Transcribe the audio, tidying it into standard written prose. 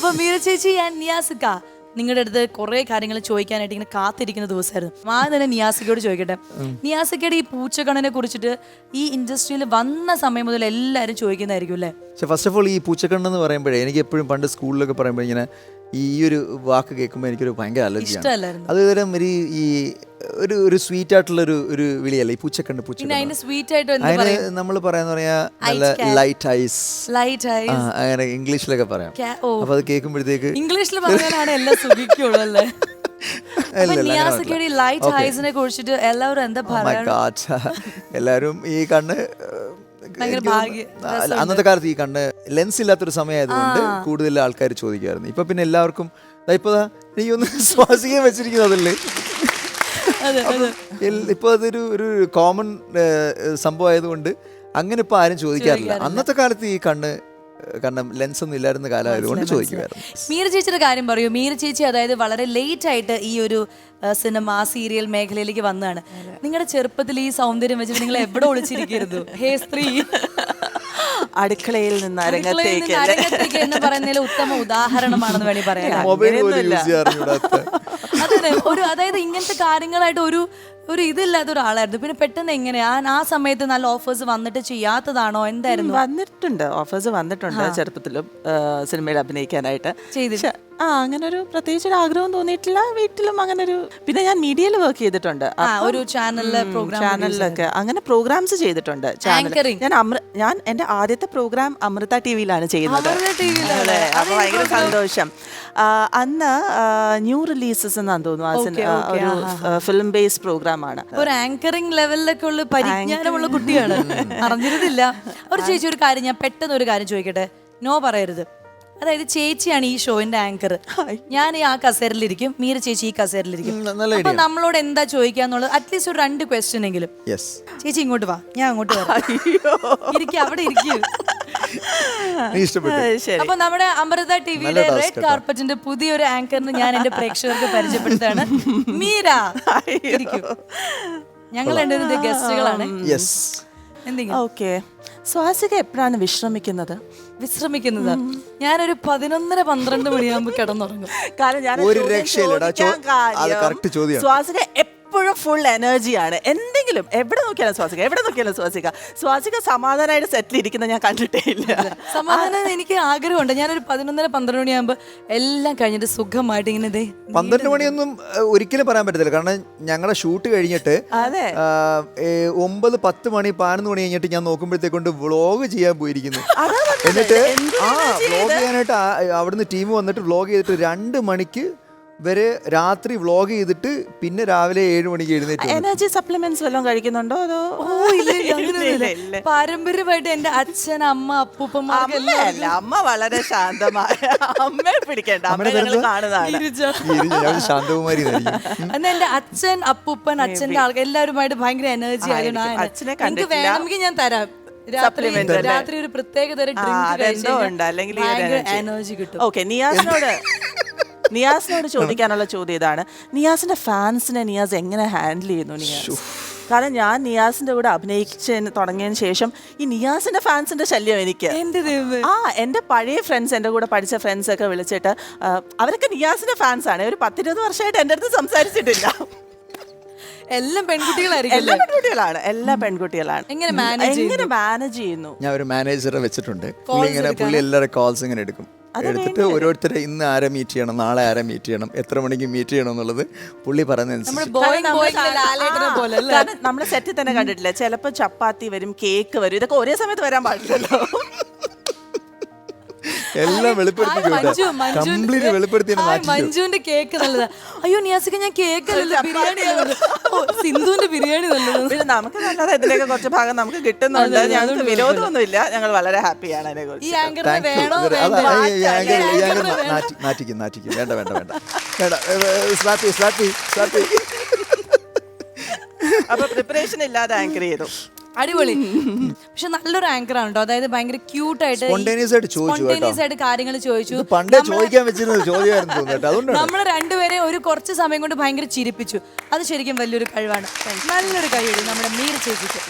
അപ്പൊ മീര ചേച്ചി ആൻഡ് നിയാസിക്ക നിങ്ങളുടെ അടുത്ത് കുറെ കാര്യങ്ങൾ ചോദിക്കാനായിട്ട് ഇങ്ങനെ കാത്തിരിക്കുന്ന ദിവസമായിരുന്നു. ആദ്യം തന്നെ നിയാസിക്കയോട് ചോദിക്കട്ടെ, നിയാസിക്കയുടെ ഈ പൂച്ചക്കണ്ണനെ കുറിച്ചിട്ട് ഈ ഇൻഡസ്ട്രിയിൽ വന്ന സമയം മുതൽ എല്ലാവരും ചോദിക്കുന്നതായിരിക്കും അല്ലേ? പക്ഷെ ഫസ്റ്റ് ഓഫ് ഓൾ ഈ പൂച്ചക്കണ്ണെന്ന് പറയുമ്പോഴേ എനിക്ക് എപ്പോഴും പണ്ട് സ്കൂളിലൊക്കെ പറയുമ്പോൾ ഇങ്ങനെ ഈ ഒരു വാക്ക് കേൾക്കുമ്പോൾ എനിക്കൊരു ഭയങ്കര അലർജിയാണ്. അതുതരം ഈ ഒരു സ്വീറ്റ് ആയിട്ടുള്ള ഒരു വിളിയല്ല ഈ പൂച്ചക്കണ്ണ്. അതിന് നമ്മൾ പറയാന്ന് പറയാ നല്ല ലൈറ്റ് ഐസ് അങ്ങനെ ഇംഗ്ലീഷിലൊക്കെ പറയാം. അപ്പൊ അത് കേൾക്കുമ്പോഴത്തേക്ക് ഇംഗ്ലീഷിൽ പറയാനാണ് എല്ലാം സുഖിക്കുള്ളൂ അല്ലേ? ലൈറ്റ് ഐസിനെ കുറിച്ചിട്ട് എല്ലാവരും എന്താ പറയാ? എല്ലാരും ഈ കണ്ണ് അന്നത്തെ കാലത്ത് ഈ കണ്ണ് ലെൻസ് ഇല്ലാത്തൊരു സമയമായതുകൊണ്ട് കൂടുതൽ ആൾക്കാർ ചോദിക്കുമായിരുന്നു. ഇപ്പൊ പിന്നെ എല്ലാവർക്കും ഇപ്പൊ എനിക്കൊന്ന് ശ്വാസിക്കാൻ വെച്ചിരിക്കുന്നതല്ലേ. ഇപ്പൊ അതൊരു കോമൺ സംഭവം ആയതുകൊണ്ട് അങ്ങനെ ഇപ്പൊ ആരും ചോദിക്കാറില്ല. അന്നത്തെ കാലത്ത് ഈ കണ്ണ് ലെൻസ് ഒന്നും ഇല്ലായിരുന്ന കാലമായതുകൊണ്ട് ചോദിക്കുമായിരുന്നു. മീര ചേച്ചിയുടെ കാര്യം പറയൂ. മീര ചേച്ചി അതായത് വളരെ ലേറ്റ് ആയിട്ട് ഈ ഒരു സിനിമ സീരിയൽ മേഖലയിലേക്ക് വന്നതാണ്. നിങ്ങളുടെ ചെറുപ്പത്തിൽ ഈ സൗന്ദര്യം വെച്ചിട്ട് നിങ്ങൾ എവിടെ ഒളിച്ചിരിക്കരുത്? ഹേ സ്ത്രീ, അടുക്കളയിൽ നിന്ന് അരങ്ങത്തേക്ക് എന്ന് പറയുന്നതിൽ ഉത്തമ ഉദാഹരണമാണെന്ന് വേണമെങ്കിൽ പറയാം. അതെ, അതായത് ഇങ്ങനത്തെ കാര്യങ്ങളായിട്ട് ഒരു ഇതില്ലാത്ത ഒരാളായിരുന്നു. പിന്നെ പെട്ടെന്ന് എങ്ങനെയാ ആ സമയത്ത് നല്ല ഓഫേഴ്സ് വന്നിട്ട് ചെയ്യാത്തതാണോ എന്തായിരുന്നു? വന്നിട്ടുണ്ട്, ഓഫേഴ്സ് വന്നിട്ടുണ്ട് ചെറുപ്പത്തിലും സിനിമയിൽ അഭിനയിക്കാനായിട്ട്. അങ്ങനെ ഒരു പ്രത്യേകിച്ച് ഒരു ആഗ്രഹം തോന്നിയിട്ടില്ല. വീട്ടിലും അങ്ങനെ ഒരു പിന്നെ ഞാൻ മീഡിയയിൽ വർക്ക് ചെയ്തിട്ടുണ്ട്. ഒരു ചാനലിലൊക്കെ അങ്ങനെ പ്രോഗ്രാംസ് ചെയ്തിട്ടുണ്ട്. ഞാൻ എന്റെ ആദ്യത്തെ പ്രോഗ്രാം അമൃത ടിവിയിലാണ് ചെയ്യുന്നത്. അപ്പൊ ഭയങ്കര സന്തോഷം. അന്ന് ന്യൂ റിലീസസ് എന്നാന്ന് തോന്നുന്നു, ഒരു ഫിലിം ബേസ്ഡ് പ്രോഗ്രാം ആണ്. ഒരു ആങ്കറിംഗ് ലെവലിലൊക്കെ ഉള്ള പരിജ്ഞാനമുള്ള കുട്ടിയാണ്. അറിഞ്ഞിരുന്നില്ല. ഒരു ചേച്ചി ഒരു കാര്യം ഞാൻ പെട്ടെന്ന് ഒരു കാര്യം ചോദിക്കട്ടെ, നോ പറയരുത്. അതായത് ചേച്ചിയാണ് ഈ ഷോയിന്റെ ആങ്കർ. ഞാൻ ആ കസേരയിലിരിക്കും, മീര ചേച്ചി ഈ കസേരയിലിരിക്കും. അപ്പൊ നമ്മളോട് എന്താ ചോദിക്കാന്നുള്ളത് അറ്റ്ലീസ്റ്റ് ഒരു 2 ക്വസ്റ്റ്യൻ എങ്കിലും. ചേച്ചി ഇങ്ങോട്ട് വാ, ഞാൻ അങ്ങോട്ട് ഇരിക്കും, അവിടെ ഇരിക്കും. അപ്പൊ നമ്മുടെ അമൃത ടിവിയുടെ റെഡ് കാർപ്പറ്റിന്റെ പുതിയൊരു ആങ്കറിന് ഞാൻ എന്റെ പ്രേക്ഷകർക്ക് പരിചയപ്പെടുത്താണ്. മീര ഇരിക്കും. ഞങ്ങൾ രണ്ടുപേരുടെ ഗസ്റ്റുകളാണ്. ഓക്കെ, സ്വാസിക എപ്പോഴാണ് വിശ്രമിക്കുന്നത്? ഞാനൊരു 11-12 മണിയാകുമ്പോ കിടന്നുറങ്ങും. കാരണം ഞാൻ സ്വാസിക എപ്പോഴും ഫുൾ എനർജിയാണ്. എന്തെങ്കിലും എവിടെ നോക്കിയാലും സ്വാസിക സമാധാനമായിട്ട് സെറ്റിൽ ഇരിക്കുന്ന ഞാൻ കണ്ടിട്ടേ ഇല്ല. സമാധാനം എനിക്ക് ആഗ്രഹമുണ്ട്. ഞാനൊരു 11-12 മണിയാകുമ്പോ എല്ലാം കഴിഞ്ഞിട്ട് സുഖമായിട്ട് ഇങ്ങനെ 12 മണിയൊന്നും ഒരിക്കലും പറയാൻ പറ്റത്തില്ല. കാരണം ഞങ്ങളുടെ ഷൂട്ട് കഴിഞ്ഞിട്ട് 9-10 മണി 11 മണി കഴിഞ്ഞിട്ട് ഞാൻ നോക്കുമ്പോഴത്തേക്കൊണ്ട് വ്ളോഗ് ചെയ്യാൻ പോയിരിക്കുന്നു. എന്നിട്ട് വ്ളോഗ് ചെയ്യാനായിട്ട് അവിടുന്ന് ടീം വന്നിട്ട് വ്ളോഗ് ചെയ്തിട്ട് 2 മണിക്ക് വരെ രാത്രി വ്ളോഗ് ചെയ്തിട്ട് പിന്നെ രാവിലെ 7 മണിക്ക് എഴുന്നേറ്റ്. എനർജി സപ്ലിമെന്റ്സ് വല്ലതും കഴിക്കുന്നുണ്ടോ? അതോ പാരമ്പര്യമായിട്ട് എന്റെ അച്ഛൻ, അമ്മ, അപ്പൂപ്പന്മാർ അമ്മ വളരെ ശാന്തമായ അമ്മയെ പിടിക്കേണ്ട ശാന്തകുമാരി. എന്റെ അച്ഛൻ, അപ്പൂപ്പൻ, അച്ഛന്റെ ആൾക്കാർ എല്ലാവരുമായിട്ട് ഭയങ്കര എനർജി ആയതുകൊണ്ട് എനിക്ക് വേണമെങ്കിൽ ഞാൻ തരാം. രാത്രി ഒരു പ്രത്യേക തരം ഡ്രിങ്ക് എനർജി കിട്ടും. ഓക്കെ, നിയാസിനോട് ചോദിക്കാനുള്ള ചോദ്യം ഇതാണ്. നിയാസിന്റെ ഫാൻസിനെ നിയാസ് എങ്ങനെ ഹാൻഡിൽ ചെയ്യുന്നു? നിയാസ്, കാരണം ഞാൻ നിയാസിന്റെ കൂടെ അഭിനയിച്ച് തുടങ്ങിയതിന് ശേഷം ഈ നിയാസിന്റെ ഫാൻസിന്റെ ശല്യം എനിക്ക്. എന്റെ പഴയ ഫ്രണ്ട്സ്, എന്റെ കൂടെ പഠിച്ച ഫ്രണ്ട്സ് ഒക്കെ വിളിച്ചിട്ട് അവരൊക്കെ നിയാസിന്റെ ഫാൻസ് ആണ്. ഒരു 10-20 വർഷമായിട്ട് എന്റെ അടുത്ത് സംസാരിച്ചിട്ടില്ല. എല്ലാം പെൺകുട്ടികളായിരിക്കും. എല്ലാ പെൺകുട്ടികളാണ്. എങ്ങനെ മാനേജ് ചെയ്യുന്നു? ഞാൻ ഒരു മാനേജറെ വെച്ചിട്ടുണ്ട്. പുള്ളി എല്ലാവരുടെ കോൾസ് ഇങ്ങനെ എടുക്കും. എടുത്തിട്ട് ഓരോരുത്തരെ ഇന്ന് ആരെ മീറ്റ് ചെയ്യണം, നാളെ ആരെ മീറ്റ് ചെയ്യണം, എത്ര മണിക്ക് മീറ്റ് ചെയ്യണം എന്നുള്ളത് പുള്ളി പറയുന്നതനുസരിച്ച്. നമ്മുടെ സെറ്റിൽ തന്നെ കണ്ടിട്ടില്ല, ചിലപ്പോൾ ചപ്പാത്തി വരും, കേക്ക് വരും. ഇതൊക്കെ ഒരേ സമയത്ത് വരാൻ പാടില്ലല്ലോ. എല്ലാം വെളിപ്പെടുത്തി മഞ്ജുവിന്റെ കേക്ക് നല്ലതാ. അയ്യോ നിയാസിക്ക, ഞാൻ കേക്ക് ബിരിയാണി, സിന്ധുവിന്റെ ബിരിയാണി നല്ലത്. പിന്നെ നമുക്ക് നല്ലത് ഇതിലേക്ക് കുറച്ച് ഭാഗം നമുക്ക് കിട്ടുന്നുണ്ട്. ഞങ്ങൾക്ക് വിരോധമൊന്നുമില്ല, ഞങ്ങൾ വളരെ ഹാപ്പിയാണ് അതിനെ കുറിച്ച്. ഈ ആങ്കറിനെ വേണോ? നാറ്റിക്കും. വേണ്ട. അപ്പൊ പ്രിപ്പറേഷൻ ഇല്ലാതെ ആങ്കർ ചെയ്തു. അടിപൊളി. പക്ഷെ നല്ലൊരു ആങ്കറാണ് കേട്ടോ. അതായത് ഭയങ്കര ക്യൂട്ടായിട്ട് കാര്യങ്ങൾ ചോദിച്ചു. നമ്മള് രണ്ടുപേരെ ഒരു കുറച്ച് സമയം കൊണ്ട് ഭയങ്കര ചിരിപ്പിച്ചു. അത് ശരിക്കും വലിയൊരു കഴിവാണ്. നല്ലൊരു കഴിവ് നമ്മുടെ മീര ചേച്ചിക്ക്.